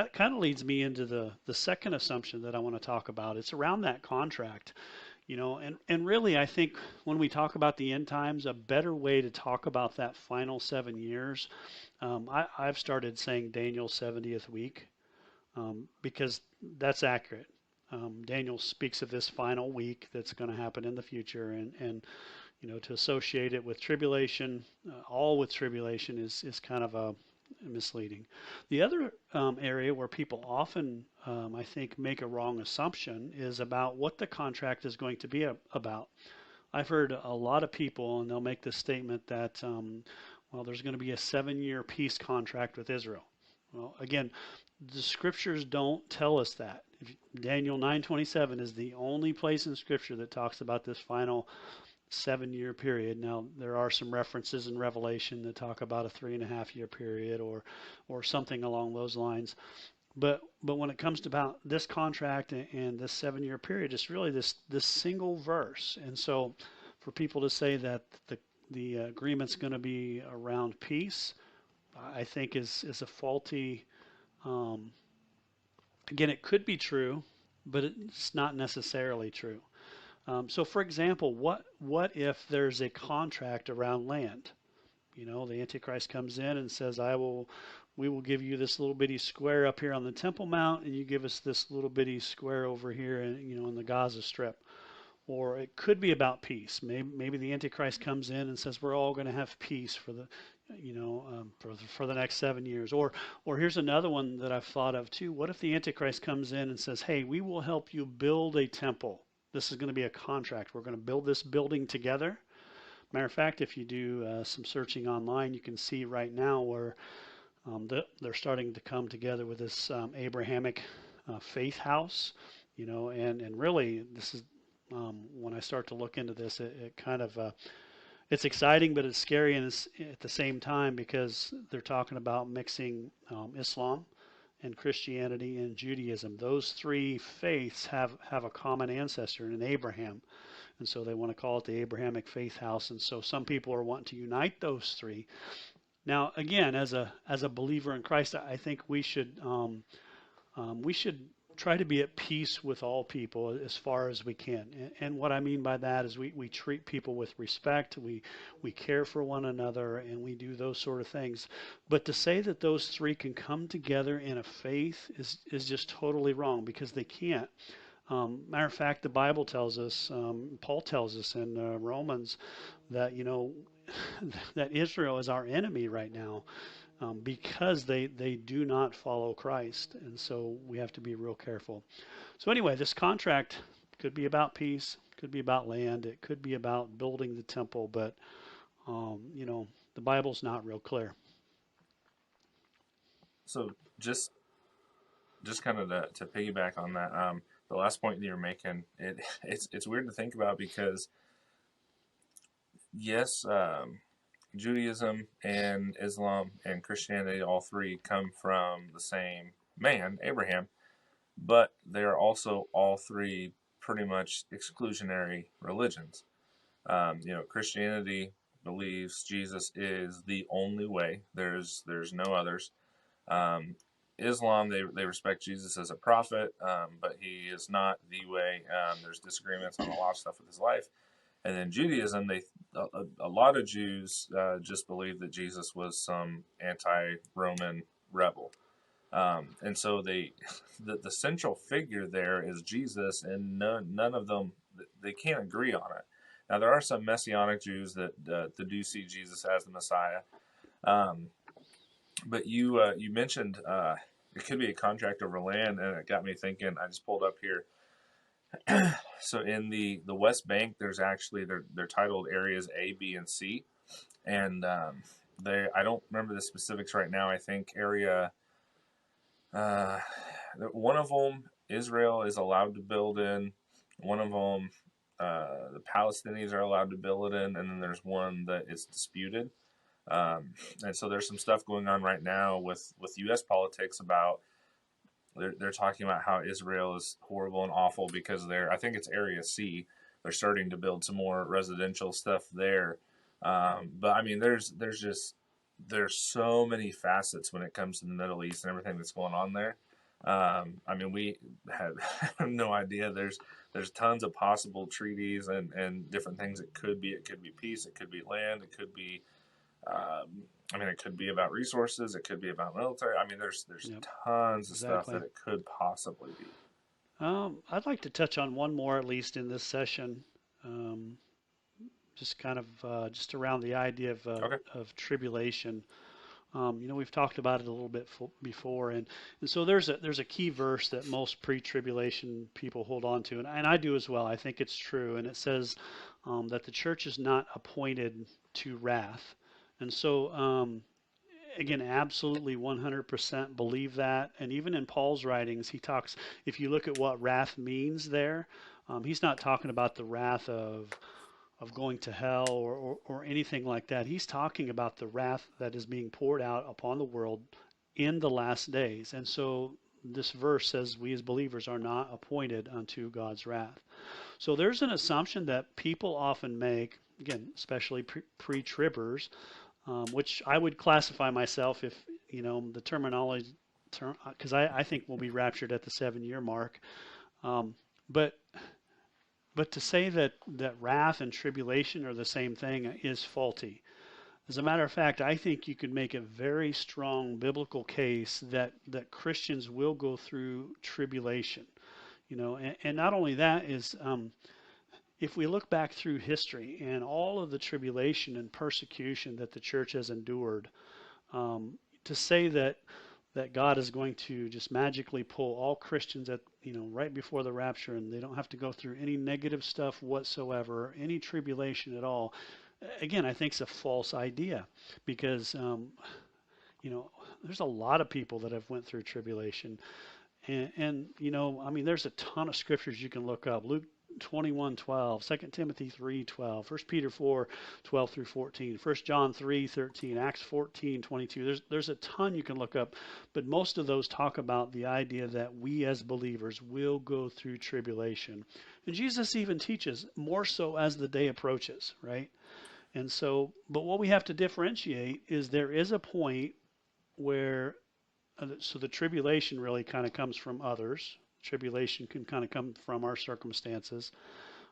that kind of leads me into the second assumption that I want to talk about. It's around that contract, and really I think when we talk about the end times, a better way to talk about that final 7 years, I've started saying Daniel's 70th week, because that's accurate. Daniel speaks of this final week that's going to happen in the future, and to associate it with tribulation, all with tribulation, is kind of a misleading. The other area where people often, I think, make a wrong assumption is about what the contract is going to be about. I've heard a lot of people, and they'll make this statement that, well, there's going to be a 7 year peace contract with Israel. Well, again, the scriptures don't tell us that. Daniel 9:27 is the only place in scripture that talks about this final 7 year period. Now, there are some references in Revelation that talk about a 3.5 year period, or something along those lines. But when it comes to about this contract and this 7 year period, it's really this single verse. And so, for people to say that the agreement's going to be around peace, I think is a faulty. Um, Again, it could be true, but it's not necessarily true. So, for example, what if there's a contract around land? The Antichrist comes in and says, we will give you this little bitty square up here on the Temple Mount, and you give us this little bitty square over here, in the Gaza Strip. Or it could be about peace. Maybe the Antichrist comes in and says we're all going to have peace for the next 7 years. Or here's another one that I've thought of too. What if the Antichrist comes in and says, hey, we will help you build a temple. This is going to be a contract. We're going to build this building together. Matter of fact, if you do some searching online, you can see right now where they're starting to come together with this Abrahamic faith house, and really this is when I start to look into this, it kind of it's exciting, but it's scary and it's at the same time, because they're talking about mixing Islam and Christianity and Judaism. Those three faiths have a common ancestor in Abraham, and so they want to call it the Abrahamic Faith House. And so some people are wanting to unite those three. Now, again, as a believer in Christ, I think we should try to be at peace with all people as far as we can. And what I mean by that is we treat people with respect, we care for one another, and we do those sort of things. But to say that those three can come together in a faith is just totally wrong, because they can't. Matter of fact, the Bible tells us, Paul tells us in Romans that that Israel is our enemy right now, because they do not follow Christ. And so we have to be real careful. So, anyway, this contract could be about peace, could be about land, it could be about building the temple, but, the Bible's not real clear. So just kind of to piggyback on that, the last point that you're making, it's weird to think about because yes, Judaism and Islam and Christianity, all three come from the same man, Abraham, but they're also all three pretty much exclusionary religions. Christianity believes Jesus is the only way. There's no others. Um, Islam, they respect Jesus as a prophet, but he is not the way. There's disagreements on a lot of stuff with his life. And then Judaism, a lot of Jews just believe that Jesus was some anti-Roman rebel, and so the central figure there is Jesus, and none of them, they can't agree on it. Now there are some Messianic Jews that do see Jesus as the Messiah, um, but you mentioned it could be a contract over land, and it got me thinking. I just pulled up here. So in the West Bank, there's actually they're titled areas A, B, and C, and they I don't remember the specifics right now. I think area uh, one of them Israel is allowed to build in. One of them the Palestinians are allowed to build it in, and then there's one that is disputed. And so there's some stuff going on right now with U.S. politics about they're talking about how Israel is horrible and awful because I think it's Area C. They're starting to build some more residential stuff there. But I mean, there's so many facets when it comes to the Middle East and everything that's going on there. I mean, we have no idea. There's tons of possible treaties and different things. It could be. It could be peace. It could be land. It could be. I mean, it could be about resources. It could be about military. I mean, there's Yep, tons of stuff exactly. that it could possibly be. I'd like to touch on one more, at least in this session, um, just kind of just around the idea Okay. of tribulation. We've talked about it a little bit before, and so there's a key verse that most pre-tribulation people hold on to, and I do as well. I think it's true, and it says that the church is not appointed to wrath, and so again, absolutely 100% believe that. And even in Paul's writings, he talks. If you look at what wrath means there, he's not talking about the wrath of going to hell or anything like that. He's talking about the wrath that is being poured out upon the world in the last days. And so this verse says we as believers are not appointed unto God's wrath. So there's an assumption that people often make, again, especially pre-tribbers, which I would classify myself if, the terminology, because I think we'll be raptured at the 7 year mark. Um, but but to say that wrath and tribulation are the same thing is faulty. As a matter of fact, I think you could make a very strong biblical case that Christians will go through tribulation. And not only that is if we look back through history and all of the tribulation and persecution that the church has endured, to say that God is going to just magically pull all Christians at right before the rapture and they don't have to go through any negative stuff whatsoever, any tribulation at all. Again, I think it's a false idea because you know there's a lot of people that have went through tribulation, and I mean, there's a ton of scriptures you can look up. Luke 21:12, 2 Timothy 3:12, 1 Peter 4:12 through 14, 1 John 3:13, Acts 14:22. There's a ton you can look up, but most of those talk about the idea that we as believers will go through tribulation. And Jesus even teaches more so as the day approaches, right? And so, but what we have to differentiate is there is a point where so the tribulation really kind of comes from others. Tribulation can kind of come from our circumstances.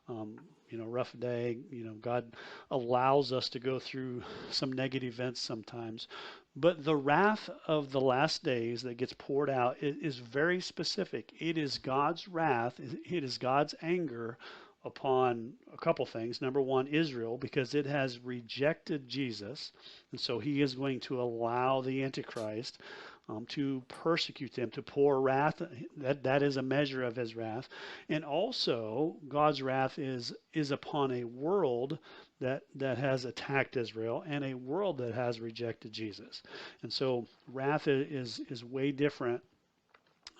Um, rough day. God allows us to go through some negative events sometimes. But the wrath of the last days that gets poured out is very specific. It is God's wrath. It is God's anger upon a couple things. Number one, Israel, because it has rejected Jesus, and so He is going to allow the Antichrist to persecute them, to pour wrath. That is a measure of His wrath, and also God's wrath is upon a world that has attacked Israel and a world that has rejected Jesus, and so wrath is way different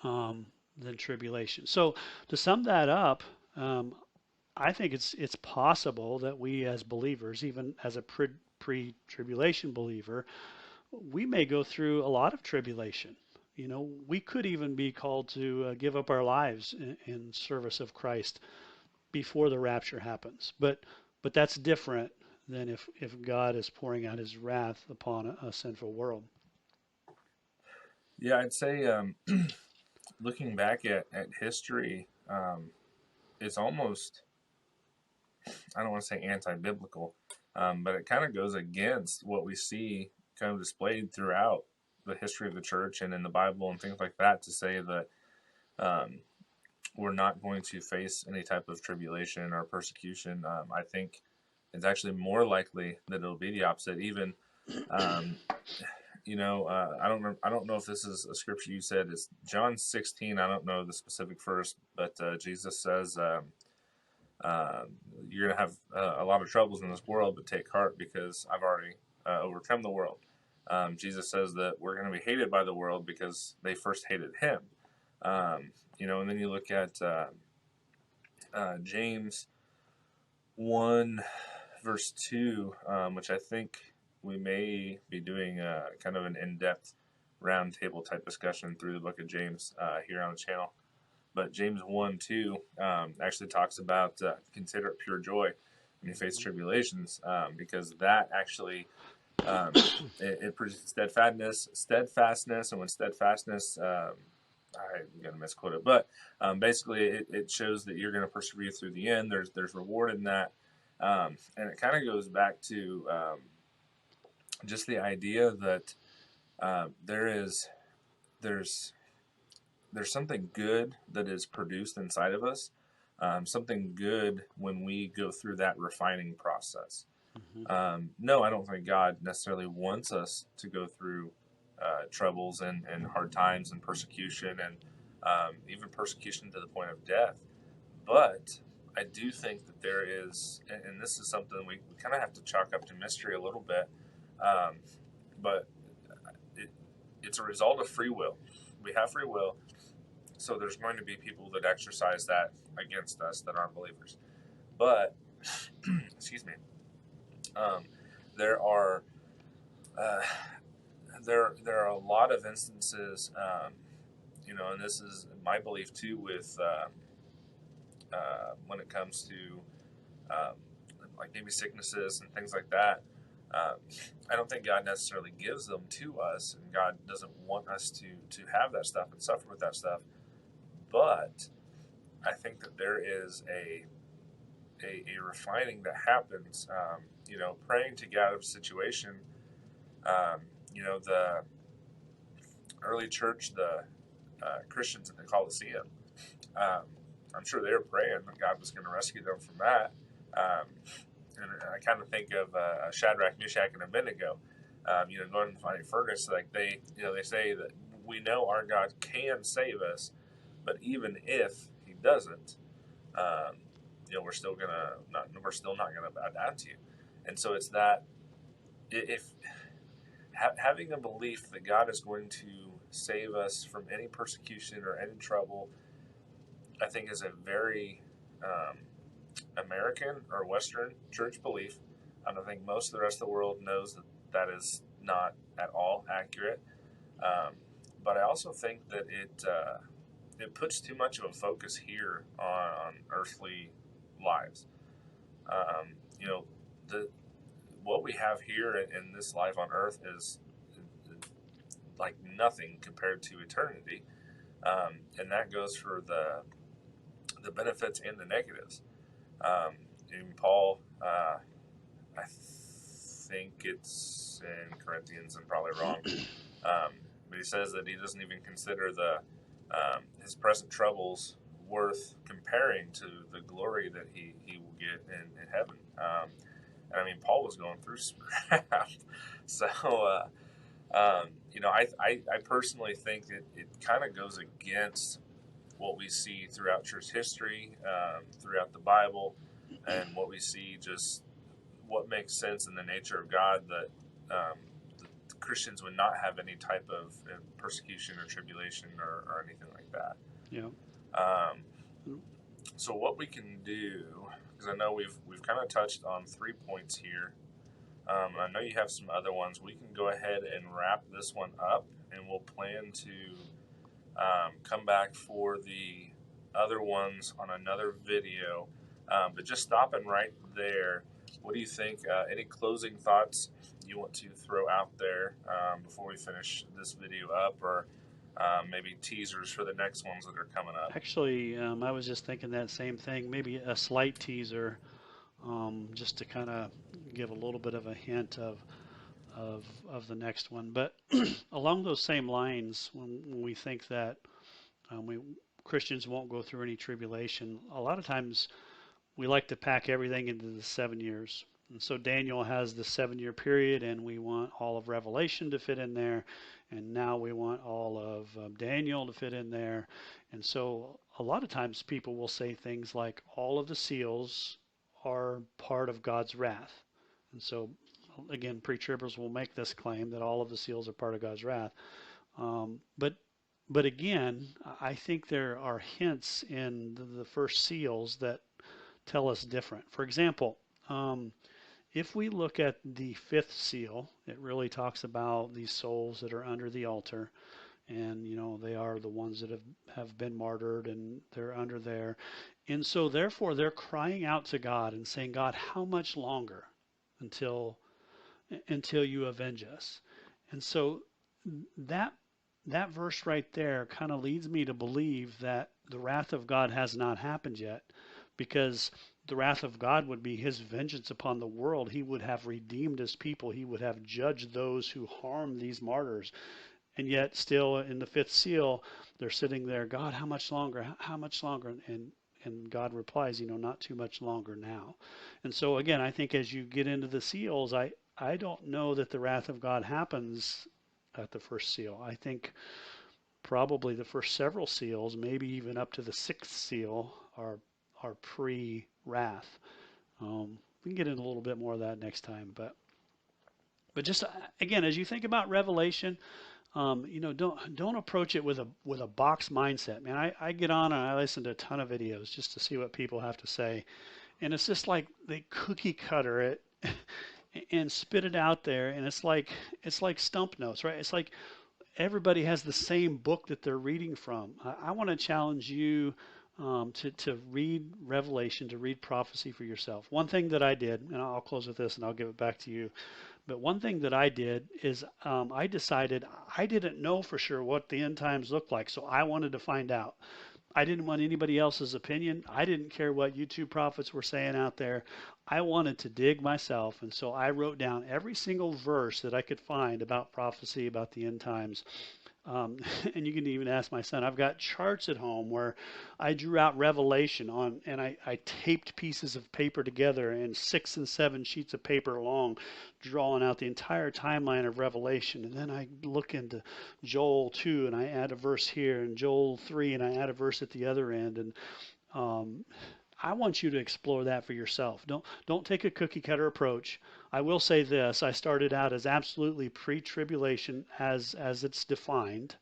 than tribulation. So to sum that up. I think it's possible that we as believers, even as a pre-tribulation believer, we may go through a lot of tribulation. We could even be called to give up our lives in service of Christ before the rapture happens. But that's different than if God is pouring out His wrath upon a sinful world. Yeah, I'd say looking back at history, it's almost, I don't want to say anti-biblical, but it kind of goes against what we see kind of displayed throughout the history of the church and in the Bible and things like that, to say that we're not going to face any type of tribulation or persecution. I think it's actually more likely that it'll be the opposite. Even, I don't know if this is a scripture you said. It's John 16. I don't know the specific verse, but Jesus says, you're going to have a lot of troubles in this world, but take heart because I've already overcome the world. Jesus says that we're going to be hated by the world because they first hated Him. And then you look at James 1, verse 2, which I think we may be doing kind of an in-depth roundtable type discussion through the book of James here on the channel. But James 1:2 actually talks about consider it pure joy when you face tribulations, because that actually it produces steadfastness, and when steadfastness I'm gonna misquote it, but basically it shows that you're gonna persevere through the end. There's reward in that, and it kind of goes back to just the idea that there is there's there's something good that is produced inside of us, something good when we go through that refining process. Hmm. No, I don't think God necessarily wants us to go through troubles and hard times and persecution and even persecution to the point of death. But I do think that there is, and this is something we kind of have to chalk up to mystery a little bit, um, but it, it's a result of free will. We have free will, so there's going to be people that exercise that against us that aren't believers. But, excuse me, um, there are uh, there are a lot of instances, and this is my belief too, with when it comes to um, like maybe sicknesses and things like that. Um, I don't think God necessarily gives them to us, and God doesn't want us to have that stuff and suffer with that stuff. But I think that there is a refining that happens. Praying to get out of a situation. The early church, the Christians in the Colosseum. Um, I'm sure they were praying that God was going to rescue them from that. Um, and I kind of think of Shadrach, Meshach, and Abednego. Going to the fiery furnace, like they say that we know our God can save us, but even if He doesn't, um, we're still not gonna bow down to you. And so it's that if having a belief that God is going to save us from any persecution or any trouble, I think is a very um, American or Western church belief. I don't think most of the rest of the world knows that that is not at all accurate. Um, but I also think that it puts too much of a focus here on earthly lives. Um, you know, the what we have here in this life on earth is like nothing compared to eternity, and that goes for the benefits and the negatives. In Paul, I think it's in Corinthians. I'm probably wrong, but he says that he doesn't even consider his present troubles worth comparing to the glory that he will get in heaven. And I mean, Paul was going through some crap. So, I personally think it kind of goes against what we see throughout church history, throughout the Bible, and what we see just what makes sense in the nature of God that the Christians would not have any type of persecution or tribulation or anything like that. Yeah. Um, so what we can do, because I know we've kind of touched on 3 points here. I know you have some other ones. We can go ahead and wrap this one up, and we'll plan to come back for the other ones on another video. But just stopping right there, what do you think? Any closing thoughts you want to throw out there before we finish this video up, or maybe teasers for the next ones that are coming up? Actually, I was just thinking that same thing. Maybe a slight teaser, just to kind of give a little bit of a hint of the next one. But along those same lines, when we think that we Christians won't go through any tribulation, a lot of times we like to pack everything into the 7 years. And so Daniel has the 7 year period, and we want all of Revelation to fit in there. And now we want all of Daniel to fit in there. And so a lot of times people will say things like all of the seals are part of God's wrath. And so, again, pre-tribbers will make this claim that all of the seals are part of God's wrath. But again, I think there are hints in the first seals that tell us different. For example, if we look at the fifth seal, it really talks about these souls that are under the altar, and they are the ones that have been martyred, and they're under there, and so therefore they're crying out to God and saying, God, how much longer until you avenge us? And so that that verse right there kind of leads me to believe that the wrath of God has not happened yet, because the wrath of God would be his vengeance upon the world. He would have redeemed his people. He would have judged those who harmed these martyrs. And yet, still in the fifth seal, they're sitting there, God, how much longer? How much longer? And God replies, not too much longer now. And so, again, I think as you get into the seals, I don't know that the wrath of God happens at the first seal. I think probably the first several seals, maybe even up to the sixth seal, are pre-wrath. We can get into a little bit more of that next time, but just again, as you think about Revelation, don't approach it with a box mindset, man. I get on and I listen to a ton of videos just to see what people have to say, and it's just like they cookie cutter it and spit it out there, and it's like stump notes, right? It's like everybody has the same book that they're reading from. I want to challenge you to read Revelation, to read prophecy for yourself. One thing that I did, and I'll close with this and I'll give it back to you. But one thing that I did is I decided I didn't know for sure what the end times looked like, so I wanted to find out. I didn't want anybody else's opinion. I didn't care what YouTube prophets were saying out there. I wanted to dig myself, and so I wrote down every single verse that I could find about prophecy, about the end times. Um, and you can even ask my son. I've got charts at home where I drew out Revelation on, and I taped pieces of paper together in 6 and 7 sheets of paper long, drawing out the entire timeline of Revelation. And then I look into Joel 2, and I add a verse here, and Joel 3, and I add a verse at the other end. And um, I want you to explore that for yourself. Don't take a cookie cutter approach. I will say this: I started out as absolutely pre-tribulation as it's defined,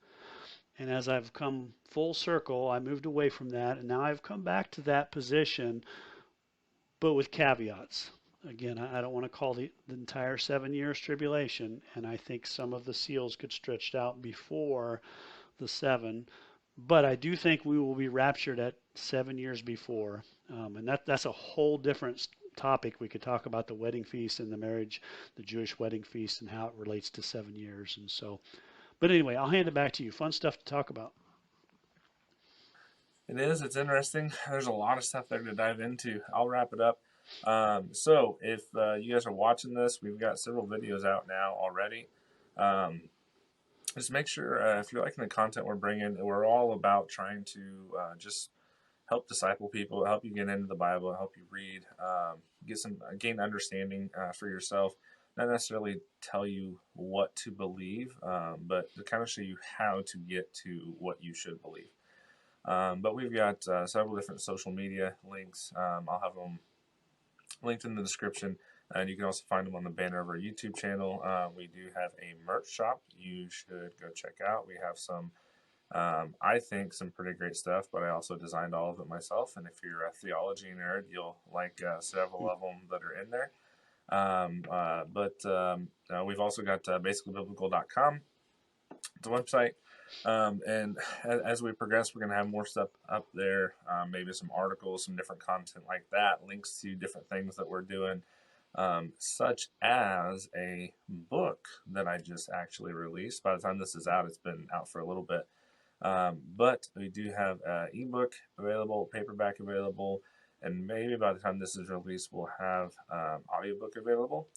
and as I've come full circle, I moved away from that, and now I've come back to that position, but with caveats. Again, I don't want to call the entire 7 years tribulation, and I think some of the seals could stretch out before the seven, but I do think we will be raptured at 7 years before, and that's a whole different topic. We could talk about the wedding feast and the marriage, the Jewish wedding feast, and how it relates to 7 years. And so, but anyway, I'll hand it back to you. Fun stuff to talk about. It is. It's interesting. There's a lot of stuff there to dive into. I'll wrap it up. So if you guys are watching this, we've got several videos out now already. Um, just make sure if you're liking the content we're bringing, we're all about trying to just help disciple people, help you get into the Bible, help you read, gain understanding for yourself. Not necessarily tell you what to believe, but to kind of show you how to get to what you should believe. But we've got several different social media links. I'll have them linked in the description, and you can also find them on the banner of our YouTube channel. We do have a merch shop you should go check out. We have some, I think, some pretty great stuff, but I also designed all of it myself. And if you're a theology nerd, you'll like several of them that are in there. We've also got basicallybiblical.com. It's a website. And as we progress, we're going to have more stuff up there, maybe some articles, some different content like that, links to different things that we're doing, such as a book that I just actually released. By the time this is out, it's been out for a little bit. But we do have an ebook available, paperback available, and maybe by the time this is released, we'll have audiobook available.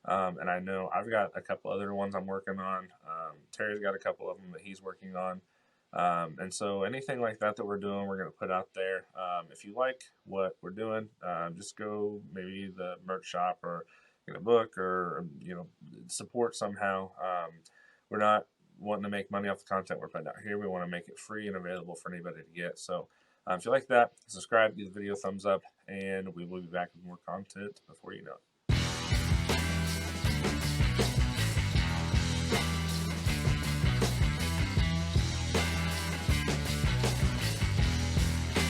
And I know I've got a couple other ones I'm working on. Terry's got a couple of them that he's working on. And so anything like that we're doing, we're going to put out there. If you like what we're doing, just go maybe the merch shop or get a book or, support somehow. We're not wanting to make money off the content we're putting out here. We want to make it free and available for anybody to get. So if you like that, subscribe, give the video a thumbs up, and we will be back with more content before you know it.